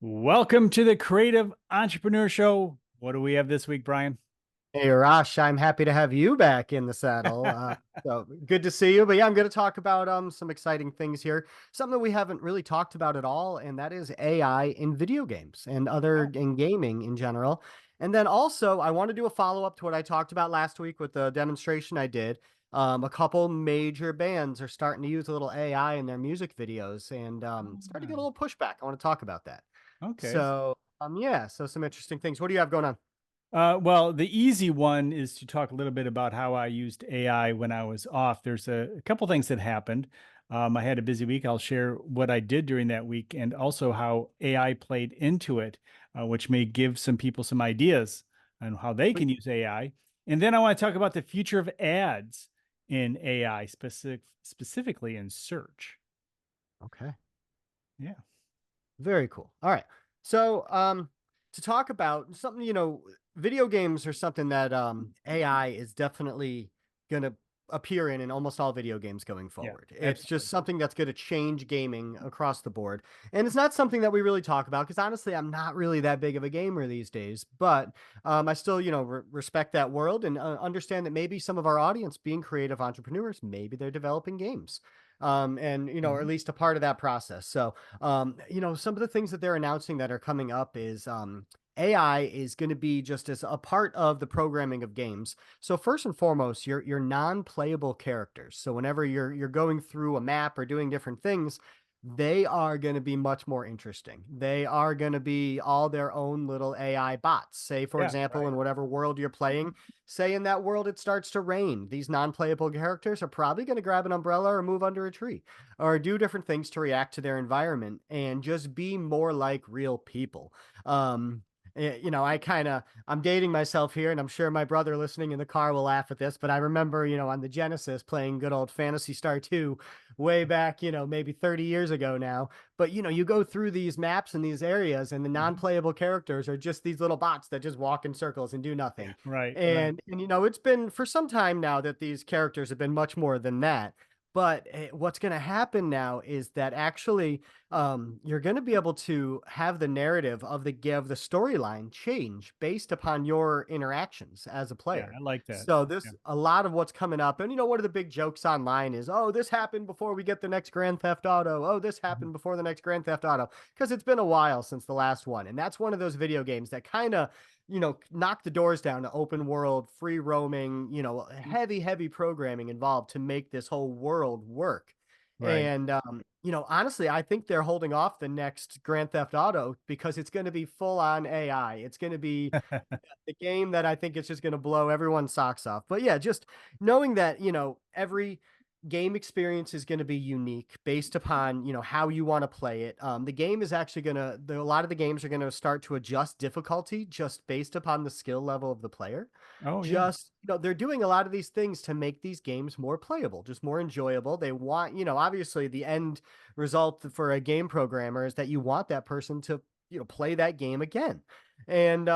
Welcome to the Creative Entrepreneur Show. What do we have this week, Brian? Hey, Rosh, I'm happy to have you back in the saddle. So good to see you. But yeah, I'm going to talk about some exciting things here. Something that we haven't really talked about at all, and that is AI in video games and other Oh, in gaming in general. And then also, I want to do a follow-up to what I talked about last week with the demonstration I did. A couple major bands are starting to use a little AI in their music videos, and starting to get a little pushback. I want to talk about that. okay. So some interesting things. What do you have going on? Well, the easy one is to talk a little bit about how I used AI when I was off. There's a couple things that happened. I had a busy week. I'll share what I did during that week and also how AI played into it, which may give some people some ideas on how they can use AI. And then I want to talk about the future of ads in AI, specifically in search. Okay. Yeah. Very cool. All right. So, to talk about something, video games are something that AI is definitely going to appear in almost all video games going Yeah, forward. It's just absolutely. something that's going to change gaming across the board. And it's not something that we really talk about because honestly, I'm not really that big of a gamer these days, but I still, respect that world and understand that maybe some of our audience being creative entrepreneurs, maybe they're developing games. And or at Mhm. least a part of that process. So some of the things that they're announcing that are coming up is AI is going to be just as a part of the programming of games. So first and foremost, your non-playable characters. So whenever you're going through a map or doing different things, they are going to be much more interesting. They are going to be all their own little AI bots. Say, for Yeah, example, right. in whatever world you're playing, say in that world it starts to rain. These non-playable characters are probably going to grab an umbrella or move under a tree or do different things to react to their environment and just be more like real people. Um, I'm dating myself here, and I'm sure my brother listening in the car will laugh at this, but I remember, on the Genesis playing good old Phantasy Star 2 way back, maybe 30 years ago now. But, you go through these maps and these areas, and the Mhm. non-playable characters are just these little bots that just walk in circles and do Yeah, nothing. right, right. And it's been for some time now that these characters have been much more than that. But what's going to happen now is that actually you're going to be able to have the narrative of the storyline change based upon your interactions as a Yeah, player. I like that. So Yeah. this a lot of what's coming up, and one of the big jokes online is, "Oh, this happened before we get the next Grand Theft Auto. Oh, this Mhm. happened before the next Grand Theft Auto," because it's been a while since the last one, and that's one of those video games that kind of knock the doors down to open world, free roaming, heavy programming involved to make this whole world work. Right. And honestly, I think they're holding off the next Grand Theft Auto because it's going to be full on AI. It's going to be the game that I think it's just going to blow everyone's socks off. But yeah, just knowing that, every game experience is going to be unique based upon, how you want to play it. The game is actually a lot of the games are going to start to adjust difficulty just based upon the skill level of the player. Oh, yeah. Just, they're doing a lot of these things to make these games more playable, just more enjoyable. They want, obviously the end result for a game programmer is that you want that person to, play that game again. And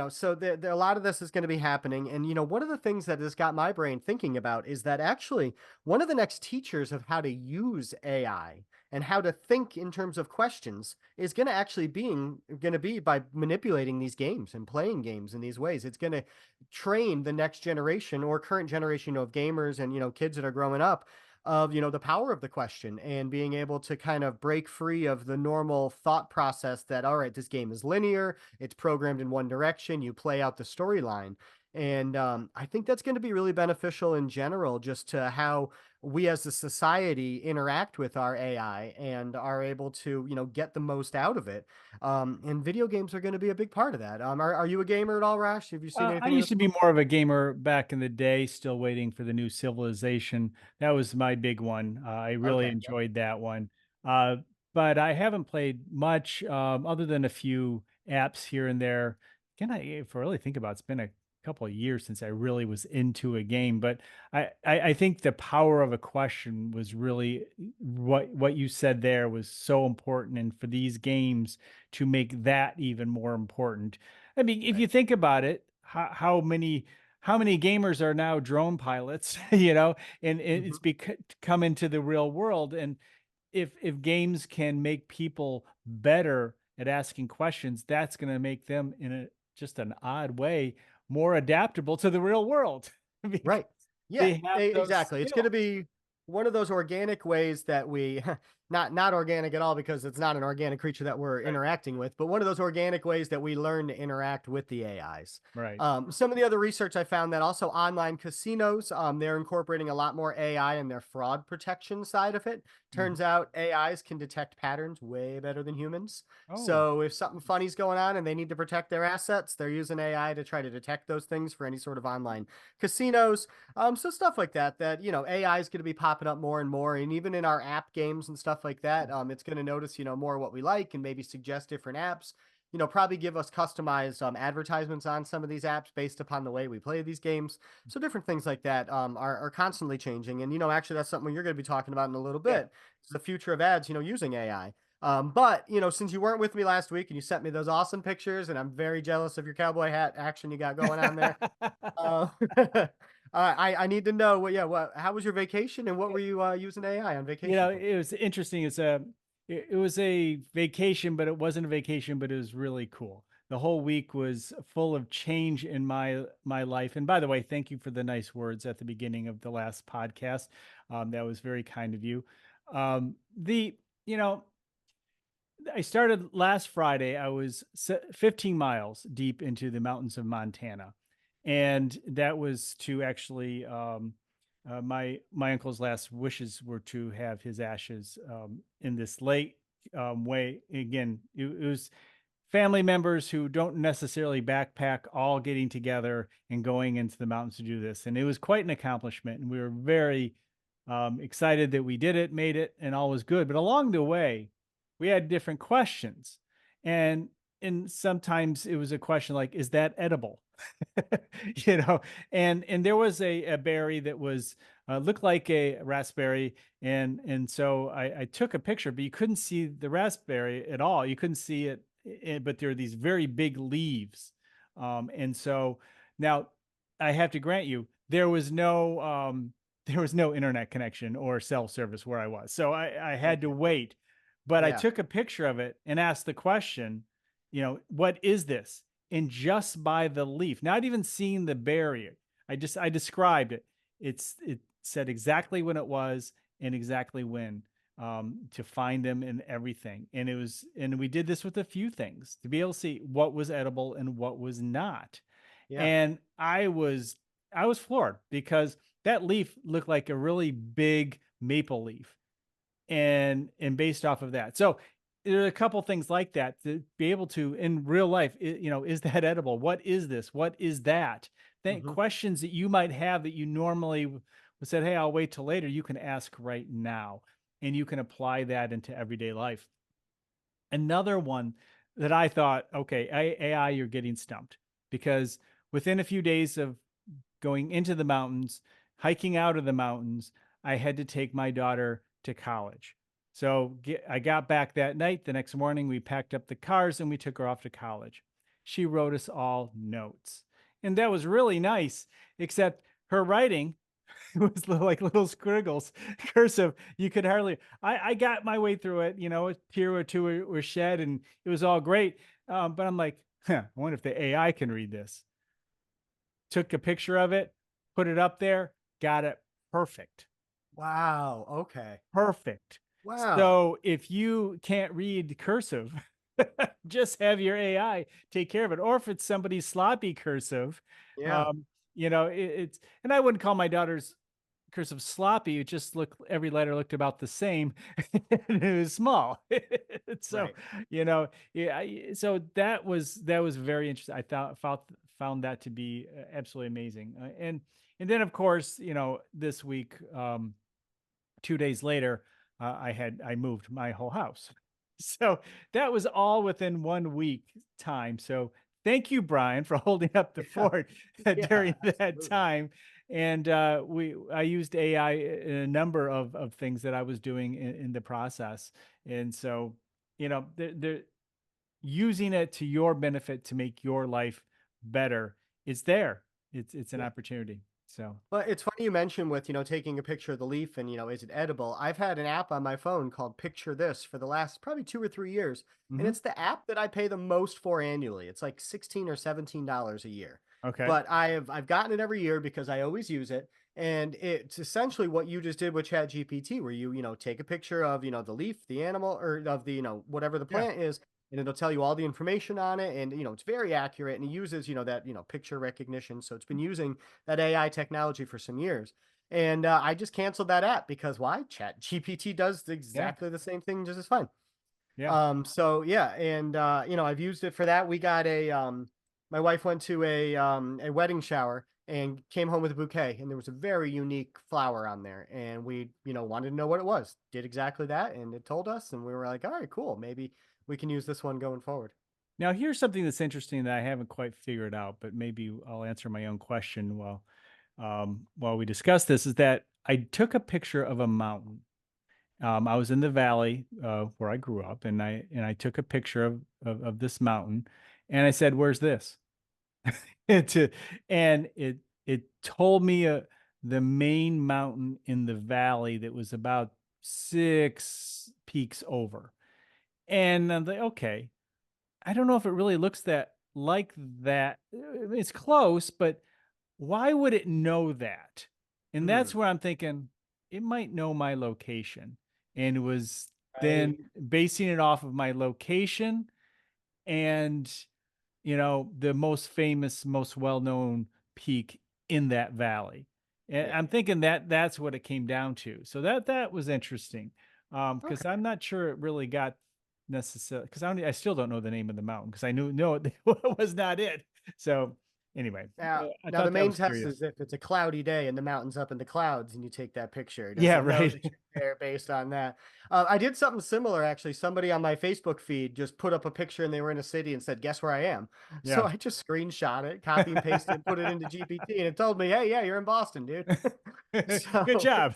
so there a lot of this is going to be happening. And one of the things that has got my brain thinking about is that actually one of the next teachers of how to use AI and how to think in terms of questions is going to be by manipulating these games and playing games in these ways. It's going to train the next generation or current generation of gamers and kids that are growing up of the power of the question and being able to kind of break free of the normal thought process that, all right, this game is linear, it's programmed in one direction, you play out the storyline. And I think that's going to be really beneficial in general, just to how we as a society interact with our AI and are able to, get the most out of it. And video games are going to be a big part of that. Are you a gamer at all, Rash? Have you seen I anything in used this? to be more of a gamer back in the day, still waiting for the new Civilization. That was my big one. I really Okay. Yep. enjoyed that one. Uh, but I haven't played much other than a few apps here and there. If I really think about it, it's been a couple of years since I really was into a game. But I think the power of a question was really what you said there was so important. And for these games to make that even more important. I mean, if Right. you think about it, how many gamers are now drone pilots, you know, and it's Mhm. come into the real world. And if games can make people better at asking questions, that's going to make them in a just an odd way more adaptable to the real world because Right. Yeah, they have those exactly. It's going skills. to be one of those organic ways that we not organic at all because it's not an organic creature that we're Right. interacting with, but one of those organic ways that we learn to interact with the AIs. Right. Some of the other research I found that also online casinos, they're incorporating a lot more AI in their fraud protection side of it. Mhm. Turns out AIs can detect patterns way better than humans. Oh, So if something funny's going on and they need to protect their assets, they're using AI to try to detect those things for any sort of online casinos. So stuff like that, that, AI is going to be popping up more and more. And even in our app games and stuff like that, it's going to notice, more what we like and maybe suggest different apps, probably give us customized advertisements on some of these apps based upon the way we play these games. So different things like that are constantly changing. And, actually that's something you're going to be talking about in a little yeah. bit. Is the future of ads, using AI. But since you weren't with me last week and you sent me those awesome pictures, and I'm very jealous of your cowboy hat action you got going on there. Uh, I need to know what, yeah, how was your vacation and what were you using AI on vacation for? It was interesting. It was a vacation, but it wasn't a vacation, but it was really cool. The whole week was full of change in my life. And by the way, thank you for the nice words at the beginning of the last podcast. That was very kind of you. The you know I started last Friday. I was 15 miles deep into the mountains of Montana, and that was to actually my uncle's last wishes were to have his ashes in this lake way. Again, it was family members who don't necessarily backpack all getting together and going into the mountains to do this. And it was quite an accomplishment. And we were very excited that we did it, made it, and all was good. But along the way, we had different questions. And and sometimes it was a question like, is that edible? you know, and there was a berry that was looked like a raspberry, and so I took a picture, but you couldn't see the raspberry at all. You couldn't see it, but there are these very big leaves, and so now I have to grant you there was no internet connection or cell service where I was, so I had to Okay. wait. But I Yeah. took a picture of it and asked the question, what is this? And just by the leaf, not even seeing the barrier, I described it. It said exactly when it was and exactly when to find them and everything. And we did this with a few things to be able to see what was edible and what was not. Yeah. And I was floored because that leaf looked like a really big maple leaf and based off of that. So there are a couple things like that to be able to in real life, is that edible? What is this? What is that? Think Hmm. questions that you might have that you normally would said, hey, I'll wait till later. You can ask right now, and you can apply that into everyday life. Another one that I thought, okay, AI, you're getting stumped because within a few days of going into the mountains, hiking out of the mountains, I had to take my daughter to college. So I got back that night. The next morning, we packed up the cars and we took her off to college. She wrote us all notes. And that was really nice, except her writing was like little squiggles, cursive. You could hardly, I got my way through it, a tear or two were shed and it was all great. But I'm like, I wonder if the AI can read this. Took a picture of it, put it up there, got it perfect. Wow. Okay. Perfect. Wow. So if you can't read cursive, just have your AI take care of it. Or if it's somebody's sloppy cursive, Yeah. um, it's, and I wouldn't call my daughter's cursive sloppy. It just looked, every letter looked about the same. And it was small. So, Right. yeah, so that was very interesting. I found that to be absolutely amazing. And then of course, this week, 2 days later, I moved my whole house. So that was all within 1 week time. So thank you, Brian, for holding up the Yeah. fort Yeah. during that Absolutely. time. And I used AI in a number of things that I was doing in the process. And so, they're using it to your benefit to make your life better. It's there. It's an Yeah. opportunity. So, Well, it's funny you mentioned with, taking a picture of the leaf and, is it edible? I've had an app on my phone called Picture This for the last probably 2 or 3 years. And mhm, it's the app that I pay the most for annually. It's like 16 or $17 a year. okay. But I've gotten it every year because I always use it. And it's essentially what you just did with Chat GPT, where you take a picture of, the leaf, the animal, or of the, whatever the Yeah, plant is, and it'll tell you all the information on it. And, it's very accurate. And it uses, that, picture recognition. So it's been using that AI technology for some years. And I just canceled that app because why? Chat GPT does yeah, exactly the same thing just as fine. yeah. So yeah, and I've used it for that. We got my wife went to a wedding shower and came home with a bouquet, and there was a very unique flower on there, and we, wanted to know what it was. Did exactly that, and it told us, and we were like, all right, cool, maybe we can use this one going forward. Now, here's something that's interesting that I haven't quite figured out, but maybe I'll answer my own question while we discuss this. Is that I took a picture of a mountain. I was in the valley where I grew up, and I took a picture of this mountain, and I said, "Where's this?" to, and it told me the main mountain in the valley that was about 6 peaks over, and I'm like, okay, I don't know if it really looks that like that. It's close, but why would it know that? And that's Hmm. where I'm thinking it might know my location and was then Right. basing it off of my location and the most famous, most well-known peak in that valley. And Yeah. I'm thinking that that's what it came down to. So that was interesting. Because Okay. I'm not sure it really got necessarily because I still don't know the name of the mountain because I knew no, it was not it. So anyway, I Now the thought that main was test curious. is if it's a cloudy day and the mountain's up in the clouds and you take that picture. Does Yeah, it know right. that you're there based on that? I did something similar actually. Somebody on my Facebook feed just put up a picture and they were in a city and said, "Guess where I am?" So Yeah. I just screenshot it, copy and paste it, put it into GPT, and it told me, "Hey, yeah, you're in Boston, dude." Good So job.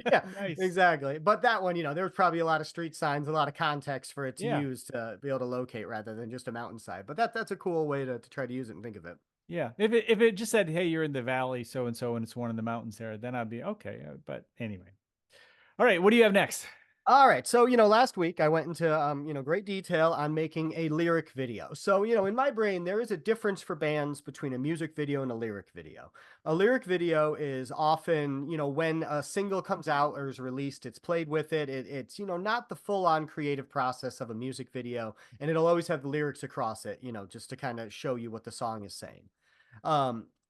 yeah, Nice. exactly. But that one, there was probably a lot of street signs, a lot of context for it to Yeah. use to be able to locate rather than just a mountainside. But that's a cool way to try to use it and think of it. Yeah. If it just said, "Hey, you're in the valley so and so and it's one of the mountains there," then I'd be okay. But anyway. All right, what do you have next? All right. So, last week I went into, great detail on making a lyric video. So, in my brain, there is a difference for bands between a music video and a lyric video. A lyric video is often, when a single comes out or is released, it's played with it. It's, not the full on creative process of a music video. And it'll always have the lyrics across it, just to kind of show you what the song is saying.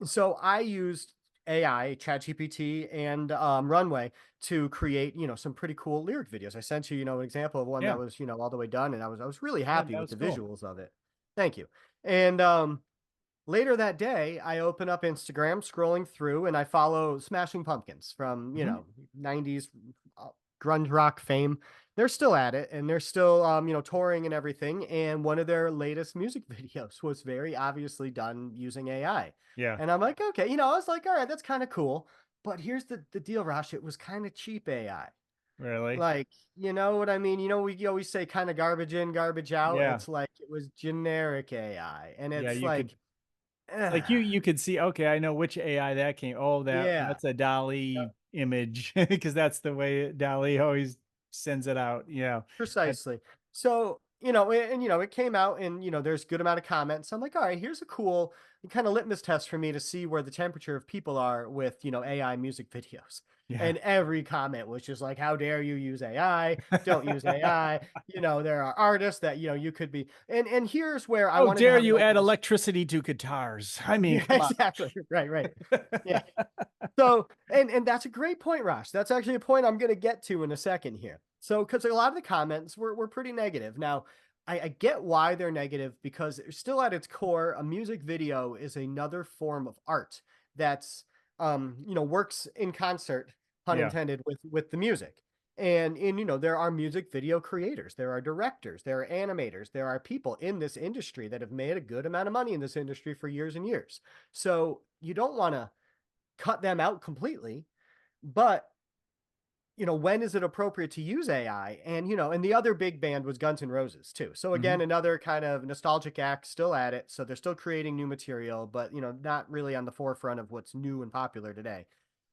So I used AI, ChatGPT, and Runway to create, some pretty cool lyric videos. I sent you, an example of one that Yeah. was, all the way done, and I was really Yeah, happy that with was the cool. visuals of it. Thank you. And later that day, I open up Instagram, scrolling through, and I follow Smashing Pumpkins from, Mhm. 90s uh, grunge rock fame. They're still at it and they're still, touring and everything. And one of their latest music videos was very obviously done using AI. Yeah. And I'm like, okay, I was like, all right, that's kind of cool. But here's the deal, Rosh. It was kind of cheap AI. Really? Like, you know what I mean? We always say kind of garbage in, garbage out. Yeah. It's like it was generic AI. And Yeah, it's you could like, ugh, like you could see, okay, I know which AI that came. Oh, yeah. that's a Dolly image because that's the way Dolly always sends it out. Yeah. That, Precisely. So, it came out and, there's good amount of comments. I'm like, all right, here's a cool kind of litmus test for me to see where the temperature of people are with, AI music videos. yeah. And every comment was just like, how dare you use AI? Don't use AI. There are artists that, you could be. And here's where I How wanted to dare have an you add open. electricity to guitars? I mean, Yeah, come on. exactly. Right, right. Yeah. So, and that's a great point, Rosh. That's actually a point I'm going to get to in a second here. So, because a lot of the comments were pretty negative. Now, I get why they're negative because still at its core, a music video is another form of art that's, works in concert, pun Yeah. intended, with the music. And there are music video creators, there are directors, there are animators, there are people in this industry that have made a good amount of money in this industry for years and years. So you don't want to cut them out completely. But, when is it appropriate to use AI? And, and the other big band was Guns N' Roses too. So Hmm. again, another kind of nostalgic act still at it. So they're still creating new material, but, not really on the forefront of what's new and popular today.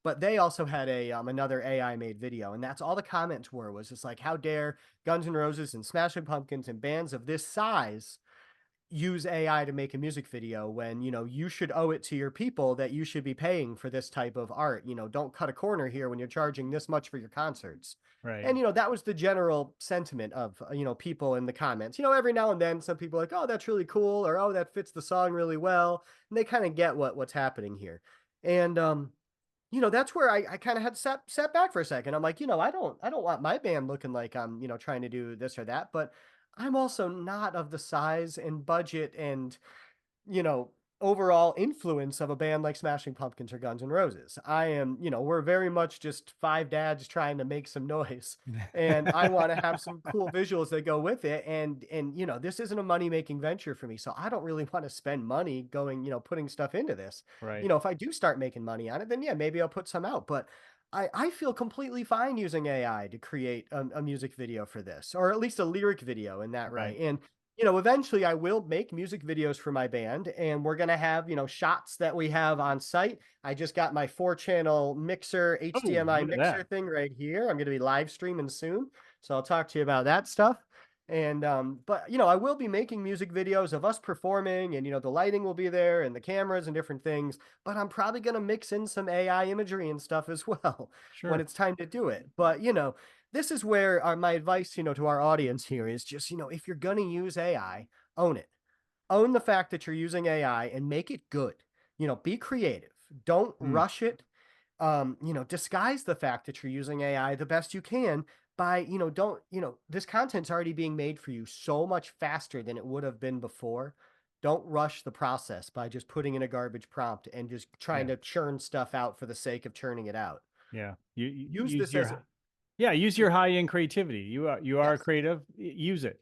But they also had another AI made video, and that's all the comments were was just like, how dare Guns N' Roses and Smashing Pumpkins and bands of this size use AI to make a music video when, you should owe it to your people that you should be paying for this type of art. Don't cut a corner here when you're charging this much for your concerts. Right. And, that was the general sentiment of, people in the comments. Every now and then some people are like, oh, that's really cool, or oh, that fits the song really well. And they kind of get what's happening here. And that's where I kind of had to sat back for a second. I'm like, I don't want my band looking like I'm, trying to do this or that, but I'm also not of the size and budget and you know, overall influence of a band like Smashing Pumpkins or Guns N' Roses. We're very much just five dads trying to make some noise. And I want to have some cool visuals that go with it. And this isn't a money-making venture for me. So I don't really want to spend money going, putting stuff into this. Right. If I do start making money on it, then yeah, maybe I'll put some out. But I feel completely fine using AI to create a music video for this, or at least a lyric video in that right. Right. And eventually I will make music videos for my band, and we're going to have, shots that we have on site. I just got my 4-channel mixer, Oh, HDMI look at mixer that. thing right here. I'm going to be live streaming soon. So I'll talk to you about that stuff. And, but, I will be making music videos of us performing, and, the lighting will be there and the cameras and different things, but I'm probably going to mix in some AI imagery and stuff as well when Sure. it's time to do it. But, this is where my advice, to our audience here is just, if you're going to use AI, own it. Own the fact that you're using AI and make it good. Be creative. Don't Mm, rush it. Disguise the fact that you're using AI the best you can by, don't, this content's already being made for you so much faster than it would have been before. Don't rush the process by just putting in a garbage prompt and just trying yeah. to churn stuff out for the sake of churning it out. Yeah. You Use use this as your yeah, use your high end creativity. You are yes. creative. Use it.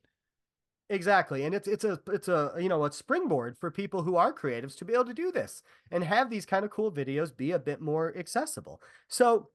Exactly. And it's a a springboard for people who are creatives to be able to do this and have these kind of cool videos be a bit more accessible. So,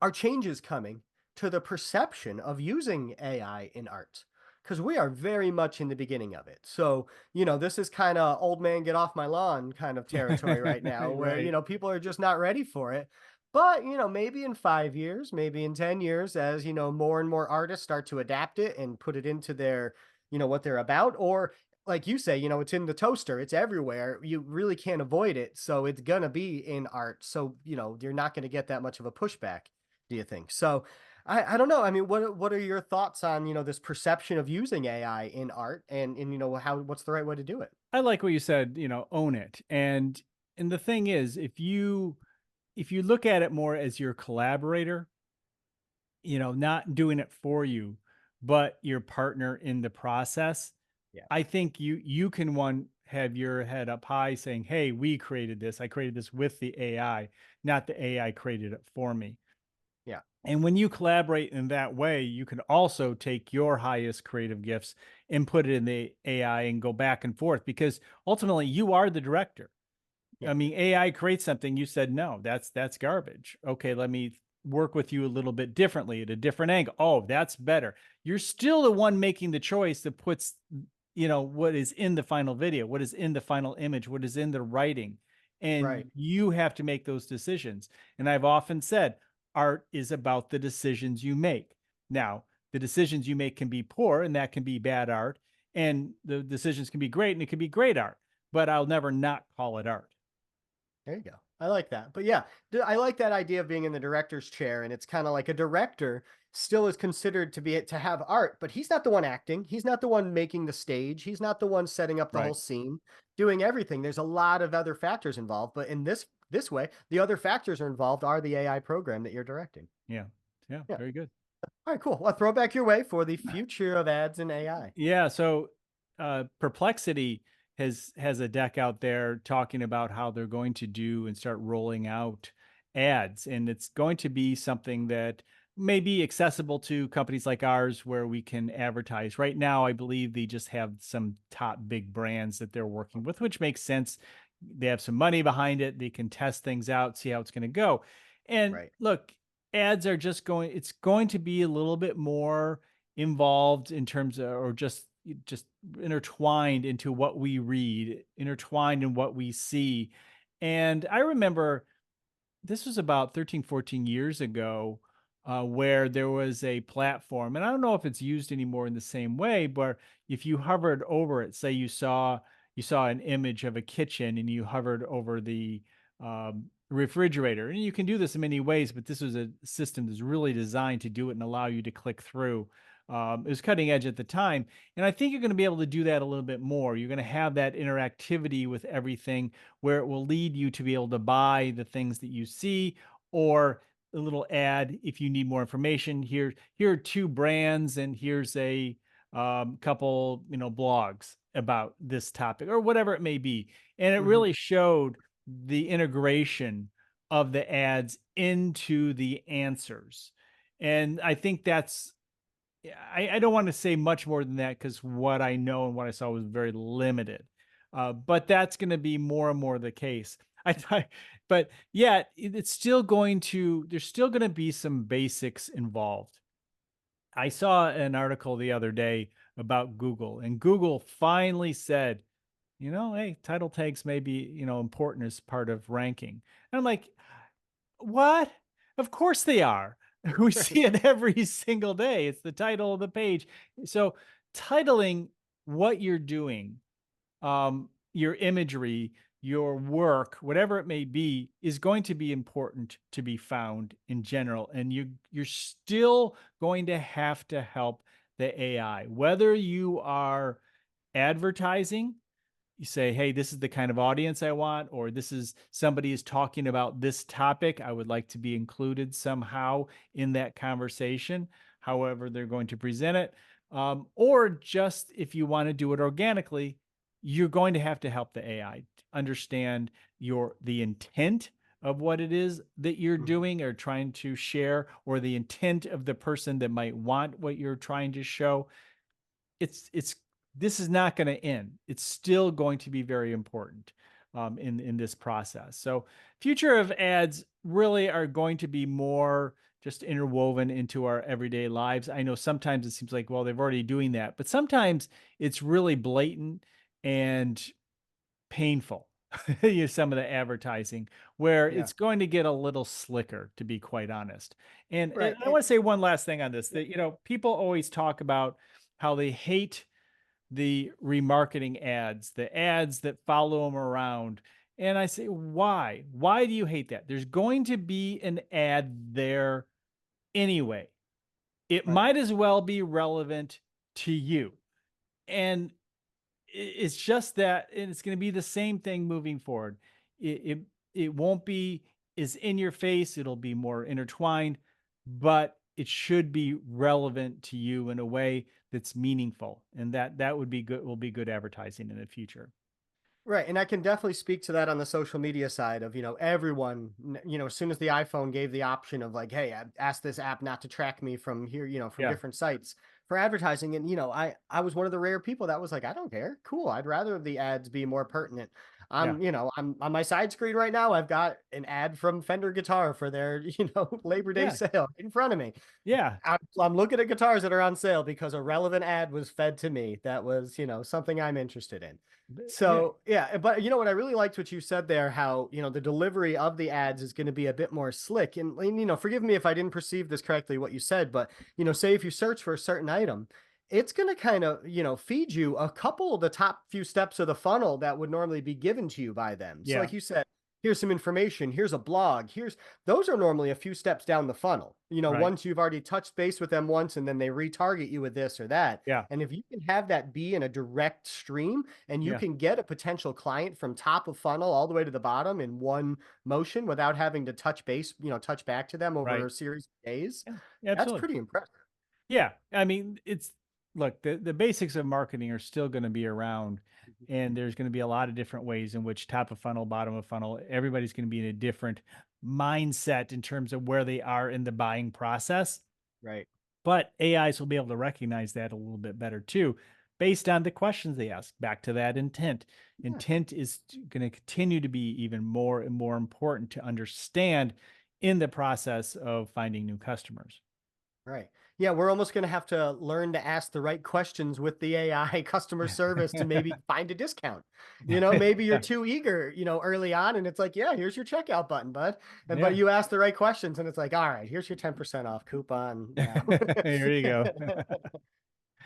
are changes coming to the perception of using AI in art? Because we are very much in the beginning of it. So, this is kind of old man get off my lawn kind of territory right now where, Right. people are just not ready for it. But, maybe in 5 years, maybe in 10 years, as, more and more artists start to adapt it and put it into their, what they're about, or like you say, it's in the toaster, it's everywhere. You really can't avoid it. So it's gonna be in art. So, you're not going to get that much of a pushback, do you think? So I don't know. I mean, what are your thoughts on, this perception of using AI in art and how what's the right way to do it? I like what you said, own it. And the thing is, if you look at it more as your collaborator, not doing it for you, but your partner in the process, Yeah. I think you can one have your head up high saying, "Hey, we created this. I created this with the AI, not the AI created it for me." Yeah. And when you collaborate in that way, you can also take your highest creative gifts and put it in the AI and go back and forth because ultimately you are the director. I Yeah. mean, AI creates something, you said, "No, that's garbage." Okay, let me work with you a little bit differently at a different angle. Oh, that's better. You're still the one making the choice that puts, what is in the final video, what is in the final image, what is in the writing. And Right. you have to make those decisions. And I've often said, art is about the decisions you make. Now, the decisions you make can be poor and that can be bad art, and the decisions can be great and it can be great art, but I'll never not call it art. There you go. I like that. But yeah, I like that idea of being in the director's chair, and it's kind of like a director still is considered to have art, but he's not the one acting. He's not the one making the stage. He's not the one setting up the whole Right. scene, doing everything. There's a lot of other factors involved, but in this way, the other factors are involved are the AI program that you're directing. Yeah. Yeah. Yeah. Very good. All right, cool. Well, throw back your way for the future of ads and AI. Yeah. So, Perplexity has a deck out there talking about how they're going to do and start rolling out ads, and it's going to be something that may be accessible to companies like ours where we can advertise. Right now, I believe they just have some top big brands that they're working with, which makes sense. They have some money behind it. They can test things out, see how it's going to go. And Right. look, ads are just going it's going to be a little bit more involved in terms of, or just intertwined into what we read, intertwined in what we see. And I remember this was about 13, 14 years ago, where there was a platform, and I don't know if it's used anymore in the same way, but if you hovered over it, say you saw an image of a kitchen and you hovered over the refrigerator, and you can do this in many ways, but this was a system that's really designed to do it and allow you to click through. It was cutting edge at the time, and I think you're going to be able to do that a little bit more. You're going to have that interactivity with everything where it will lead you to be able to buy the things that you see, or a little ad if you need more information. Here are two brands, and here's a couple, blogs about this topic or whatever it may be. And it Mhm. really showed the integration of the ads into the answers. And I think that's, yeah, I don't want to say much more than that because what I know and what I saw was very limited. But that's going to be more and more the case. But yeah, it's still going to, there's still going to be some basics involved. I saw an article the other day about Google, and Google finally said, hey, title tags may be, important as part of ranking. And I'm like, what? Of course they are. We see it every single day. It's the title of the page. So titling what you're doing, your imagery, your work, whatever it may be, is going to be important to be found in general. And you're still going to help the AI, whether you are advertising, you say, hey, this is the kind of audience I want, or this is somebody is talking about this topic. I would like to be included somehow in that conversation, however they're going to present it. Or just if you want to do it organically, you're going to help the AI understand the intent of what it is that you're Mhm. doing or trying to share, or the intent of the person that might want what you're trying to show. It's this is not going to end. It's still going to be very important in this process. So future of ads really are going to be more just interwoven into our everyday lives. I know sometimes it seems like, well, they've already doing that, but sometimes it's really blatant and painful. Some of the advertising where Yeah. it's going to get a little slicker, to be quite honest. And Right. I want to say one last thing on this, that people always talk about how they hate the remarketing ads, the ads that follow them around. And I say, why? Why do you hate that? There's going to be an ad there anyway. It Right. might as well be relevant to you. And it's just that, and it's going to be the same thing moving forward. It won't be as in your face. It'll be more intertwined, but it should be relevant to you in a way that's meaningful, and that would be good. Will be good advertising in the future. Right, and I can definitely speak to that on the social media side of, everyone, as soon as the iPhone gave the option of like, hey, I asked this app not to track me from here, from Yeah, different sites for advertising. And, I was one of the rare people that was like, I don't care. Cool. I'd rather the ads be more pertinent. yeah, I'm on my side screen right now. I've got an ad from Fender Guitar for their, Labor Day yeah, sale in front of me. yeah, I'm looking at guitars that are on sale because a relevant ad was fed to me that was, something I'm interested in. yeah, So, yeah, but you know what? I really liked what you said there, how, the delivery of the ads is going to be a bit more slick. And, forgive me if I didn't perceive this correctly, what you said, but, say if you search for a certain item, it's going to kind of, feed you a couple of the top few steps of the funnel that would normally be given to you by them. So, yeah, like you said, here's some information, here's a blog, those are normally a few steps down the funnel. right, Once you've already touched base with them once and then they retarget you with this or that. yeah, And if you can have that be in a direct stream and you yeah, can get a potential client from top of funnel all the way to the bottom in one motion without having to touch base, touch back to them over right, a series of days, yeah, that's absolutely. pretty impressive. Yeah, I mean, look, the basics of marketing are still going to be around, and there's going to be a lot of different ways in which top of funnel, bottom of funnel, everybody's going to be in a different mindset in terms of where they are in the buying process. Right. But AIs will be able to recognize that a little bit better too, based on the questions they ask. Back to that intent. Yeah. Intent is going to continue to be even more and more important to understand in the process of finding new customers. Right. Yeah, we're almost going to have to learn to ask the right questions with the AI customer service to maybe find a discount. Maybe you're too eager, early on and it's like, yeah, here's your checkout button, bud. And but Yeah. you ask the right questions and it's like, all right, here's your 10% off coupon now. Here you go.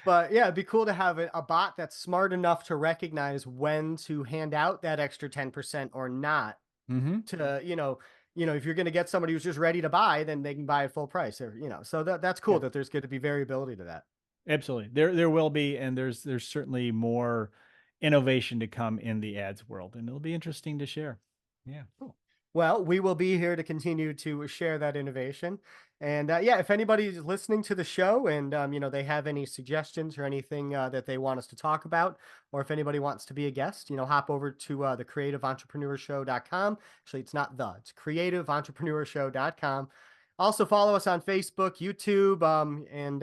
But yeah, it'd be cool to have a bot that's smart enough to recognize when to hand out that extra 10% or not Hmm. to, if you're going to get somebody who's just ready to buy, then they can buy at full price or, so that's cool Yeah, that there's going to be variability to that. absolutely. There will be, and there's certainly more innovation to come in the ads world, and it'll be interesting to share. Yeah. Cool. Well, we will be here to continue to share that innovation. And yeah, if anybody's listening to the show and they have any suggestions or anything that they want us to talk about, or if anybody wants to be a guest, hop over to the creativeentrepreneurshow.com. Actually, it's creativeentrepreneurshow.com. Also follow us on Facebook, YouTube, and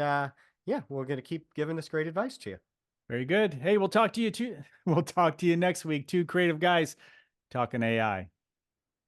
yeah, we're going to keep giving this great advice to you. Very good. Hey, we'll talk to you too. We'll talk to you next week. Two creative guys talking AI.